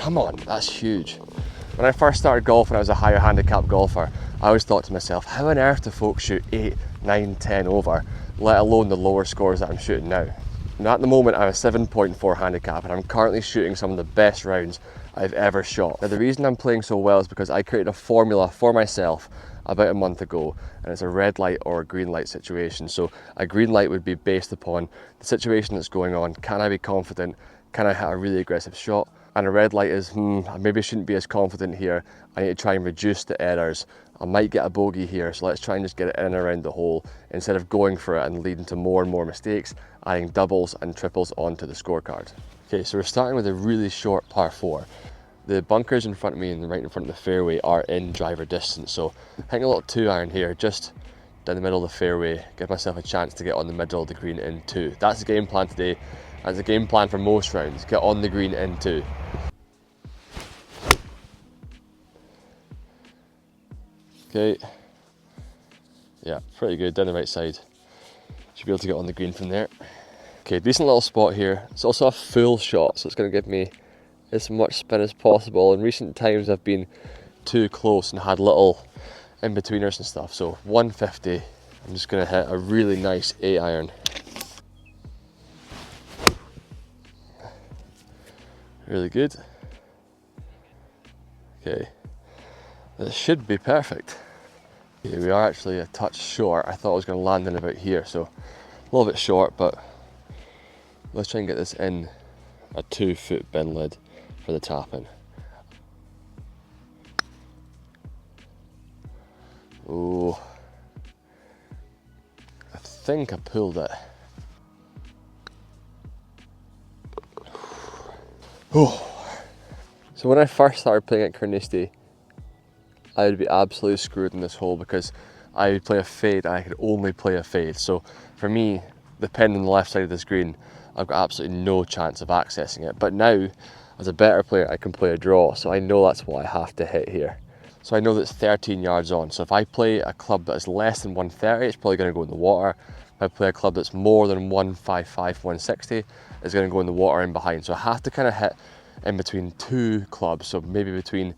come on, that's huge. When I first started golfing, I was a higher handicap golfer. I always thought to myself, how on earth do folks shoot 8, 9, 10 over, let alone the lower scores that I'm shooting now? Now at the moment, I'm a 7.4 handicap, and I'm currently shooting some of the best rounds I've ever shot. Now the reason I'm playing so well is because I created a formula for myself about a month ago, and it's a red light or a green light situation. So a green light would be based upon the situation that's going on. Can I be confident? Can I hit a really aggressive shot? And a red light is, I maybe shouldn't be as confident here. I need to try and reduce the errors. I might get a bogey here, so let's try and just get it in and around the hole instead of going for it and leading to more and more mistakes, adding doubles and triples onto the scorecard. Okay, so we're starting with a really short par 4. The bunkers in front of me and right in front of the fairway are in driver distance, so hitting a little 2-iron here, just down the middle of the fairway, give myself a chance to get on the middle of the green in 2. That's the game plan today. That's the game plan for most rounds, get on the green in 2. Okay, yeah, pretty good, down the right side. Should be able to get on the green from there. Okay, decent little spot here. It's also a full shot, so it's going to give me as much spin as possible. In recent times I've been too close and had little in-betweeners and stuff, so 150, I'm just going to hit a really nice 8-iron. Really good. Okay, this should be perfect. Okay, we are actually a touch short. I thought I was going to land in about here, so a little bit short, but let's try and get this in a 2-foot bin lid for the tap-in. Oh, I think I pulled it. Oh. So when I first started playing at Carnoustie, I would be absolutely screwed in this hole because I would play a fade and I could only play a fade. So for me, the pin on the left side of this green, I've got absolutely no chance of accessing it. But now, as a better player, I can play a draw, so I know that's what I have to hit here. So I know that's 13 yards on. So if I play a club that is less than 130, it's probably going to go in the water. If I play a club that's more than 155, 160, it's going to go in the water in behind. So I have to kind of hit in between 2 clubs, so maybe between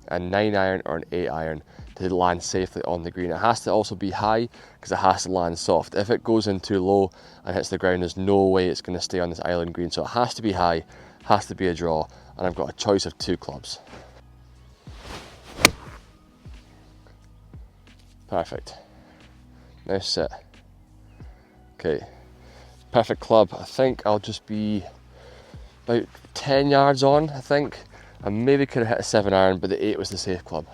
a 9-iron or an 8-iron to land safely on the green. It has to also be high because it has to land soft. If it goes in too low and hits the ground, there's no way it's going to stay on this island green. So it has to be high, has to be a draw, and I've got a choice of 2 clubs. Perfect. Nice set. Okay, perfect club. I think I'll just be about 10 yards on, I think. I maybe could have hit a 7-iron, but the 8 was the safe club.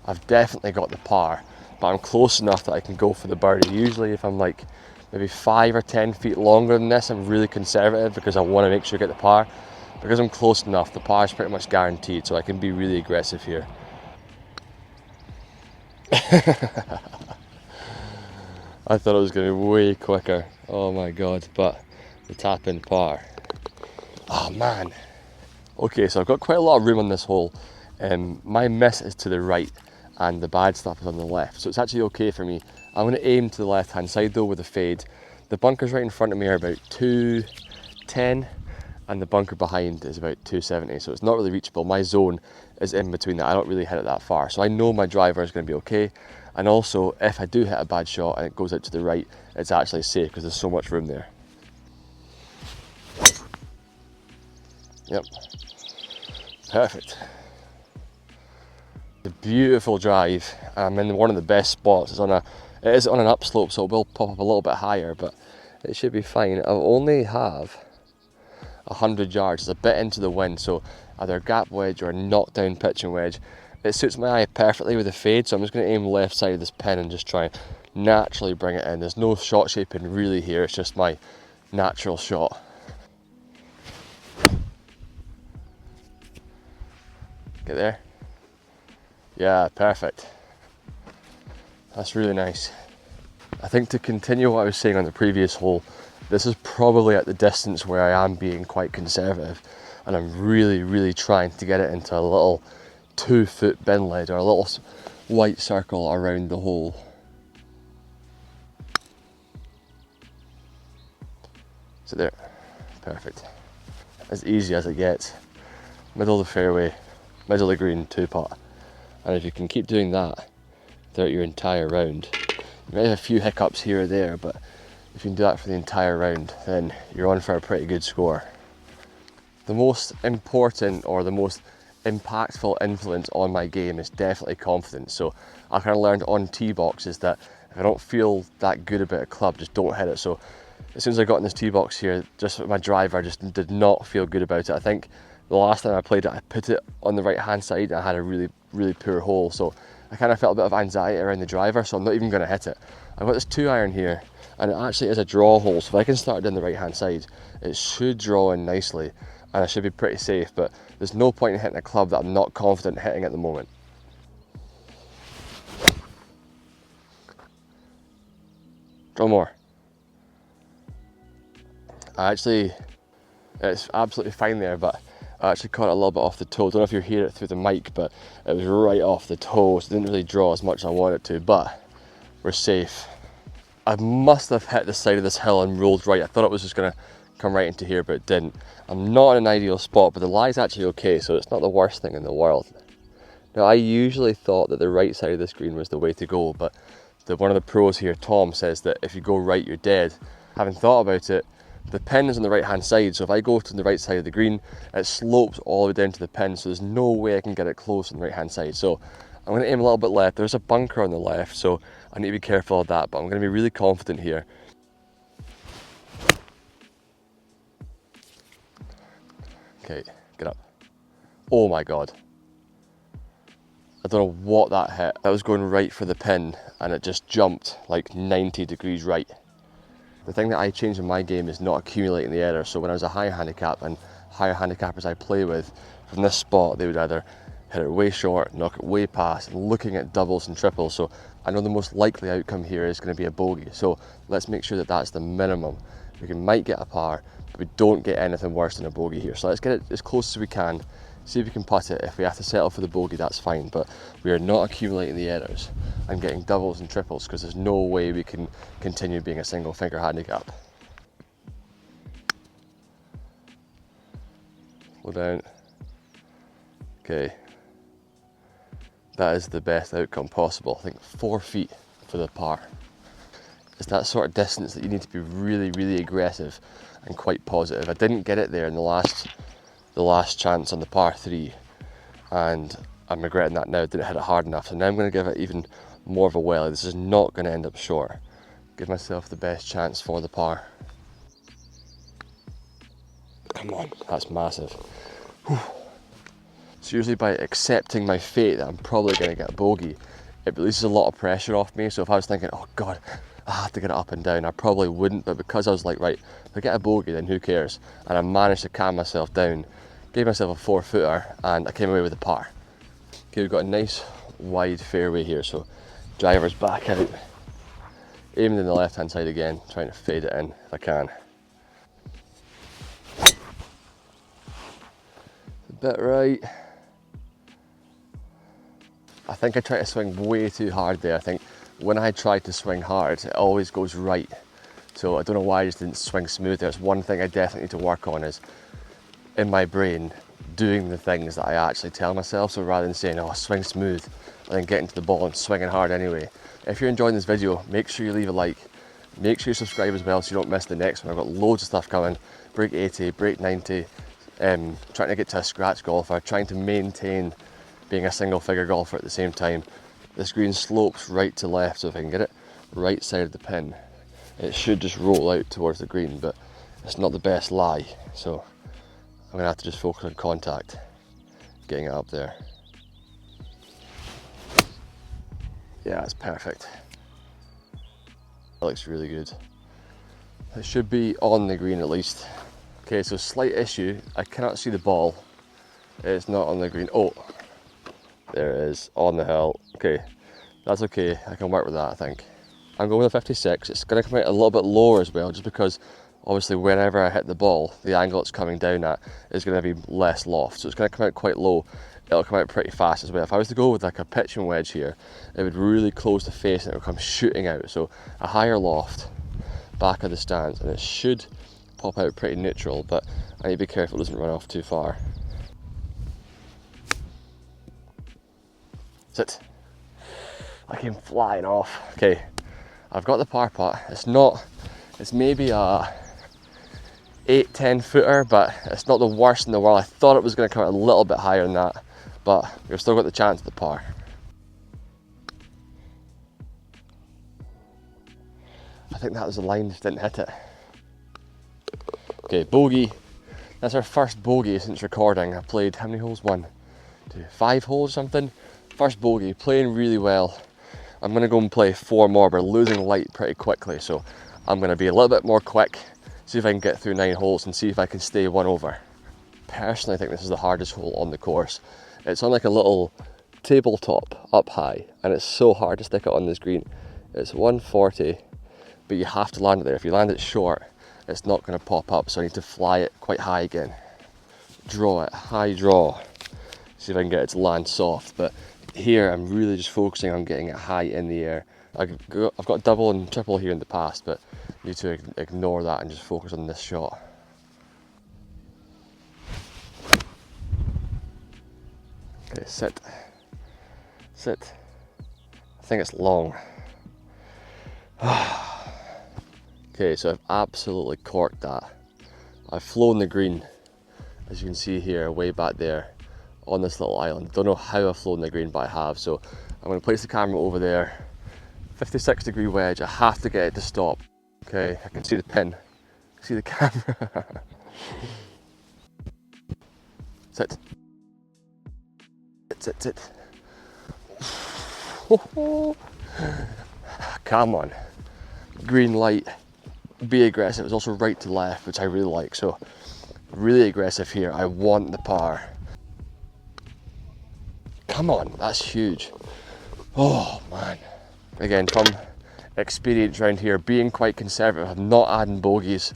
I've definitely got the par, but I'm close enough that I can go for the birdie. Usually if I'm like maybe 5 or 10 feet longer than this, I'm really conservative because I want to make sure I get the par. Because I'm close enough, the par is pretty much guaranteed, so I can be really aggressive here. I thought it was going to be way quicker. Oh my god, but the tap-in par. Oh man. Okay, so I've got quite a lot of room on this hole. My miss is to the right and the bad stuff is on the left, so it's actually okay for me. I'm going to aim to the left hand side though with a fade. The bunkers right in front of me are about 210 and the bunker behind is about 270, so it's not really reachable. My zone is in between that. I don't really hit it that far, so I know my driver is going to be okay. And also, if I do hit a bad shot and it goes out to the right, it's actually safe because there's so much room there. Yep. Perfect. The beautiful drive. I'm in one of the best spots. It is on an upslope, so it will pop up a little bit higher, but it should be fine. I only have 100 yards. It's a bit into the wind, so either a gap wedge or a knockdown pitching wedge. It suits my eye perfectly with the fade, so I'm just going to aim left side of this pin and just try and naturally bring it in. There's no shot shaping really here, it's just my natural shot. Get there? Yeah, perfect. That's really nice. I think to continue what I was saying on the previous hole, this is probably at the distance where I am being quite conservative, and I'm really trying to get it into a little 2-foot bin lid or a little white circle around the hole. So there, perfect. As easy as it gets. middle of the fairway, middle of the green, 2-putt. And if you can keep doing that throughout your entire round, you may have a few hiccups here or there, but if you can do that for the entire round, then you're on for a pretty good score. The most important or the most impactful influence on my game is definitely confidence. So I kind of learned on tee boxes that if I don't feel that good about a club, just don't hit it. So as soon as I got in this tee box here, just with my driver, I just did not feel good about it. I think the last time I played it, I put it on the right hand side and I had a really poor hole. So I kind of felt a bit of anxiety around the driver, so I'm not even going to hit it. I've got this 2-iron here, and it actually is a draw hole, so if I can start it on the right hand side, it should draw in nicely and I should be pretty safe, but there's no point in hitting a club that I'm not confident hitting at the moment. Draw more. It's absolutely fine there, but I actually caught it a little bit off the toe. Don't know if you hear it through the mic, but it was right off the toe, so it didn't really draw as much as I wanted to, but we're safe. I must have hit the side of this hill and rolled right. I thought it was just gonna come right into here, but it didn't. I'm not in an ideal spot, but the lie's actually okay, so it's not the worst thing in the world. Now, I usually thought that the right side of this green was the way to go, but one of the pros here, Tom, says that if you go right, you're dead. Having thought about it, the pin is on the right hand side, so if I go to the right side of the green, it slopes all the way down to the pin, so there's no way I can get it close on the right hand side. So I'm going to aim a little bit left. There's a bunker on the left, so I need to be careful of that, but I'm going to be really confident here. Okay, get up. Oh my God. I don't know what that hit. I was going right for the pin and it just jumped like 90 degrees right. The thing that I changed in my game is not accumulating the error. So when I was a higher handicap and higher handicappers I play with, from this spot they would either hit it way short, knock it way past, and looking at doubles and triples. So I know the most likely outcome here is going to be a bogey. So let's make sure that that's the minimum. We might get a par, but we don't get anything worse than a bogey here. So let's get it as close as we can, see if we can putt it. If we have to settle for the bogey, that's fine, but we are not accumulating the errors and getting doubles and triples, because there's no way we can continue being a single finger handicap. Slow down. Okay. That is the best outcome possible. I think 4 feet for the par. It's that sort of distance that you need to be really aggressive and quite positive. I didn't get it there in the last chance on the par 3, and I'm regretting that now. I didn't hit it hard enough, so now I'm going to give it even more of a welly. This is not going to end up short. Give myself the best chance for the par. Come on, that's massive. Whew. It's usually by accepting my fate that I'm probably going to get a bogey, it releases a lot of pressure off me. So if I was thinking, oh God, I have to get it up and down, I probably wouldn't, but because I was like, right, if I get a bogey, then who cares? And I managed to calm myself down, gave myself a 4-footer, and I came away with a par. Okay, we've got a nice wide fairway here, so driver's back out, aiming in the left hand side again, trying to fade it in if I can. A bit right. I think I tried to swing way too hard there. I think when I try to swing hard, it always goes right. So I don't know why I just didn't swing smooth. There's one thing I definitely need to work on, is in my brain doing the things that I actually tell myself. So rather than saying, oh, swing smooth, and then getting to the ball and swinging hard anyway. If you're enjoying this video, make sure you leave a like. Make sure you subscribe as well so you don't miss the next one. I've got loads of stuff coming. Break 80, break 90, trying to get to a scratch golfer, trying to maintain being a single figure golfer at the same time. This green slopes right to left, so if I can get it right side of the pin, it should just roll out towards the green, but it's not the best lie, so I'm gonna have to just focus on contact, getting it up there. Yeah, it's perfect. That looks really good. It should be on the green at least. Okay, so slight issue, I cannot see the ball. It's not on the green. Oh, there it is, on the hill. Okay, that's okay, I can work with that, I think. I'm going with a 56. It's going to come out a little bit lower as well, just because obviously whenever I hit the ball, the angle it's coming down at is going to be less loft. So it's going to come out quite low. It'll come out pretty fast as well. If I was to go with like a pitching wedge here, it would really close the face and it would come shooting out. So a higher loft, back of the stance, and it should pop out pretty neutral, but I need to be careful it doesn't run off too far. Sit. I came flying off. Okay, I've got the par putt. It's maybe a 8-10 footer, but it's not the worst in the world. I thought it was going to come out a little bit higher than that, but we've still got the chance at the par. I think that was the line, just didn't hit it. Okay, bogey. That's our first bogey since recording. I played how many holes? 1, 2, 5 holes or something. First bogey, playing really well. I'm going to go and play 4 more. We're losing light pretty quickly, so I'm going to be a little bit more quick, see if I can get through 9 holes and see if I can stay 1 over. Personally, I think this is the hardest hole on the course. It's on like a little tabletop up high, and it's so hard to stick it on this green. It's 140, but you have to land it there. If you land it short, it's not going to pop up, so I need to fly it quite high again. Draw it, high draw. See if I can get it to land soft, but here I'm really just focusing on getting it high in the air. I've got double and triple here in the past, but I need to ignore that and just focus on this shot. Okay, sit. Sit. I think it's long. Okay, so I've absolutely corked that. I've flown the green, as you can see here, way back there on this little island. Don't know how I've flown the green, but I have. So I'm going to place the camera over there. 56-degree wedge. I have to get it to stop. Okay, I can see the pin. See the camera. Sit. Sit, sit. Come on. Green light. Be aggressive. It's also right to left, which I really like. So really aggressive here. I want the par. Come on, that's huge. Oh man. Again, from experience around here, being quite conservative, I'm not adding bogeys,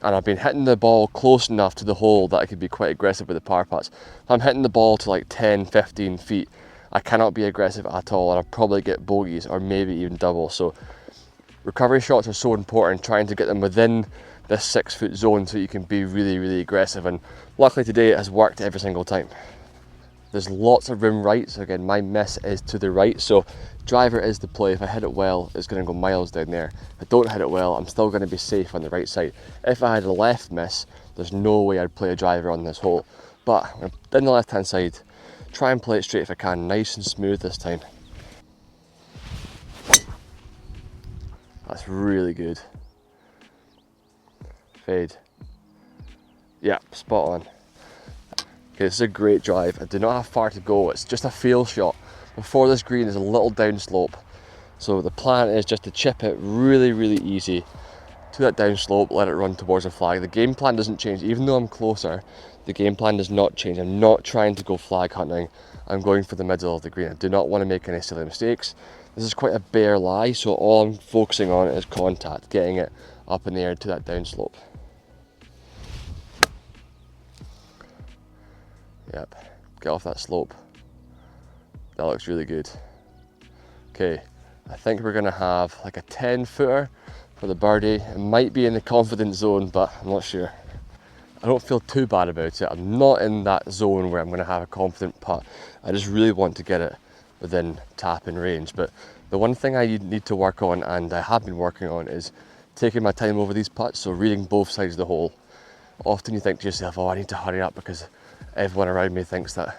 and I've been hitting the ball close enough to the hole that I could be quite aggressive with the par putts. If I'm hitting the ball to like 10, 15 feet, I cannot be aggressive at all, and I'll probably get bogeys or maybe even double. So recovery shots are so important, trying to get them within this 6-foot zone so you can be really, really aggressive, and luckily today it has worked every single time. There's lots of room right, so again, my miss is to the right, so driver is the play. If I hit it well, it's going to go miles down there. If I don't hit it well, I'm still going to be safe on the right side. If I had a left miss, there's no way I'd play a driver on this hole. But I'm down the left hand side, try and play it straight if I can, nice and smooth this time. That's really good. Fade. Yeah, spot on. Okay, this is a great drive. I do not have far to go. It's just a feel shot. Before this green is a little downslope. So the plan is just to chip it really, really easy to that downslope, let it run towards the flag. The game plan doesn't change. Even though I'm closer, the game plan does not change. I'm not trying to go flag hunting. I'm going for the middle of the green. I do not want to make any silly mistakes. This is quite a bare lie, so all I'm focusing on is contact, getting it up in the air to that downslope. Yep, get off that slope. That looks really good. Okay, I think we're gonna have like a 10-footer for the birdie. It might be in the confidence zone, but I'm not sure. I don't feel too bad about it. I'm not in that zone where I'm gonna have a confident putt. I just really want to get it within tap and range. But the one thing I need to work on, and I have been working on, is taking my time over these putts, so reading both sides of the hole. Often you think to yourself, oh, I need to hurry up because everyone around me thinks that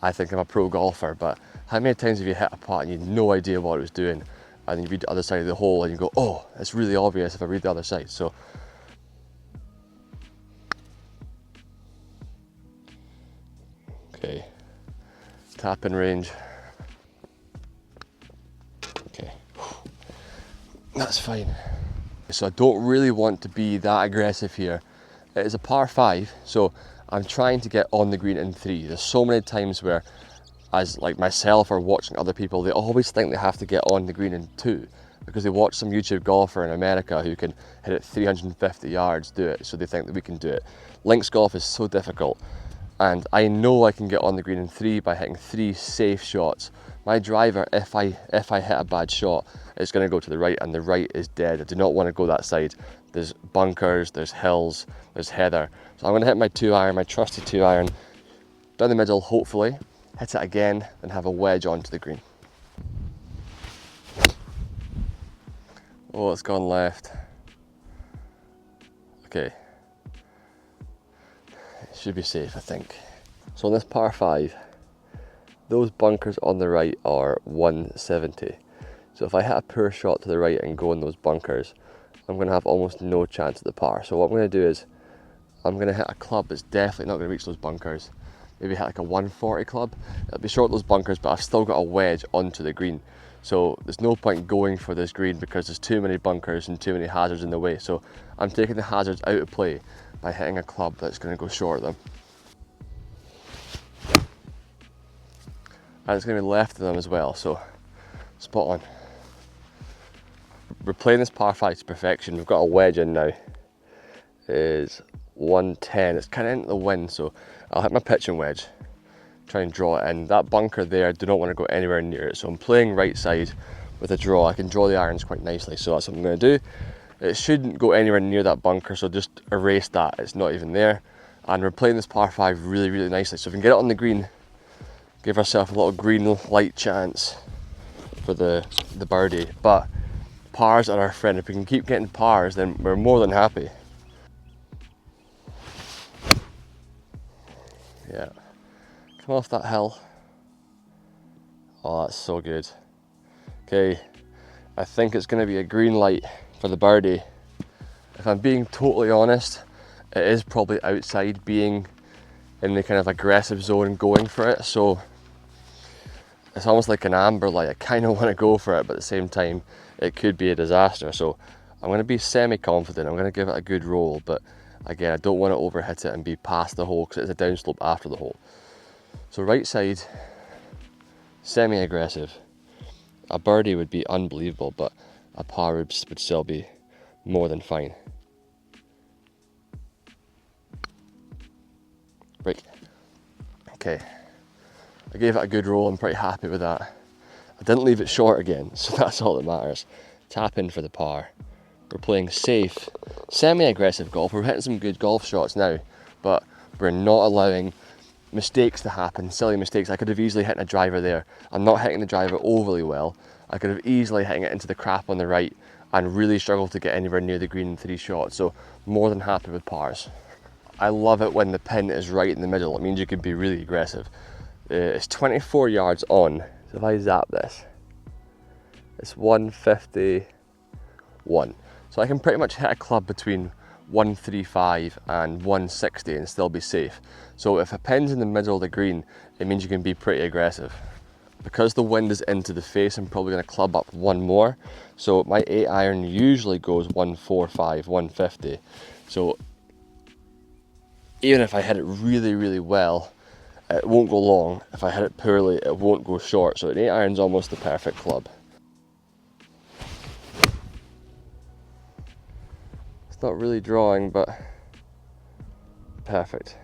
I think I'm a pro golfer, but how many times have you hit a putt and you had no idea what it was doing, and you read the other side of the hole and you go, oh, it's really obvious if I read the other side. So okay, tap in range. Okay, that's fine. So I don't really want to be that aggressive here. It is a par 5, so I'm trying to get on the green in 3. There's so many times where, as like myself or watching other people, they always think they have to get on the green in 2 because they watch some YouTube golfer in America who can hit it 350 yards do it, so they think that we can do it. Links golf is so difficult, and I know I can get on the green in 3 by hitting 3 safe shots. My driver, if I hit a bad shot, it's going to go to the right, and the right is dead. I do not want to go that side. There's bunkers, there's hills, there's heather. So I'm going to hit my 2-iron, my trusty 2-iron, down the middle hopefully, hit it again, and have a wedge onto the green. Oh, it's gone left. Okay. It should be safe, I think. So on this par 5, those bunkers on the right are 170. So if I hit a poor shot to the right and go in those bunkers, I'm going to have almost no chance at the par. So what I'm going to do is, I'm going to hit a club that's definitely not going to reach those bunkers. Maybe hit like a 140 club. It'll be short those bunkers, but I've still got a wedge onto the green. So there's no point going for this green because there's too many bunkers and too many hazards in the way. So I'm taking the hazards out of play by hitting a club that's going to go short of them. And it's going to be left of them as well, so spot on. We're playing this par 5 to perfection. We've got a wedge in now. It is 110. It's kind of into the wind, so I'll hit my pitching wedge, try and draw it in. That bunker there, I do not want to go anywhere near it, so I'm playing right side with a draw. I can draw the irons quite nicely, so that's what I'm going to do. It shouldn't go anywhere near that bunker, so just erase that. It's not even there. And we're playing this par 5 really, really nicely. So if we can get it on the green, give ourselves a little green light chance for the birdie. But pars are our friend. If we can keep getting pars, then we're more than happy. Yeah, come off that hill. Oh, that's so good. Okay, I think it's going to be a green light for the birdie. If I'm being totally honest, it is probably outside, being in the kind of aggressive zone going for it. So it's almost like an amber light. I kind of want to go for it, but at the same time, it could be a disaster. So I'm going to be semi-confident. I'm going to give it a good roll, but again, I don't want to overhit it and be past the hole because it's a downslope after the hole. So right side, semi-aggressive. A birdie would be unbelievable, but a par would still be more than fine. Right, okay. I gave it a good roll. I'm pretty happy with that. I didn't leave it short again, so that's all that matters. Tap in for the par. We're playing safe, semi-aggressive golf. We're hitting some good golf shots now, but we're not allowing mistakes to happen, silly mistakes. I could have easily hit a driver there. I'm not hitting the driver overly well. I could have easily hitting it into the crap on the right and really struggled to get anywhere near the green in 3 shots. So more than happy with pars. I love it when the pin is right in the middle. It means you can be really aggressive. It's 24 yards on. So if I zap this, it's 151. So I can pretty much hit a club between 135 and 160 and still be safe. So if a pin's in the middle of the green, it means you can be pretty aggressive. Because the wind is into the face, I'm probably going to club up one more. So my 8-iron usually goes 145, 150. So even if I hit it really, really well, it won't go long. If I hit it poorly, it won't go short. So an 8-iron's almost the perfect club. It's not really drawing, but perfect.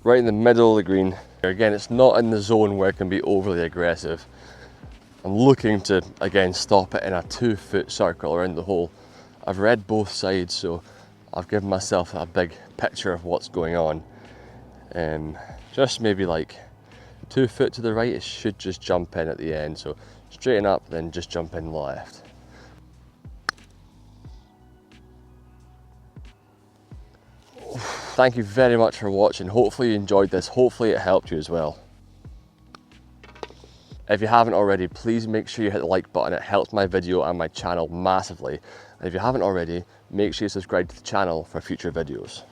Right in the middle of the green. Again, it's not in the zone where it can be overly aggressive. I'm looking to, again, stop it in a 2-foot circle around the hole. I've read both sides, so I've given myself a big picture of what's going on. Just maybe like 2 foot to the right, it should just jump in at the end. So straighten up, then just jump in left. Thank you very much for watching. Hopefully you enjoyed this. Hopefully it helped you as well. If you haven't already, please make sure you hit the like button. It helps my video and my channel massively. And if you haven't already, make sure you subscribe to the channel for future videos.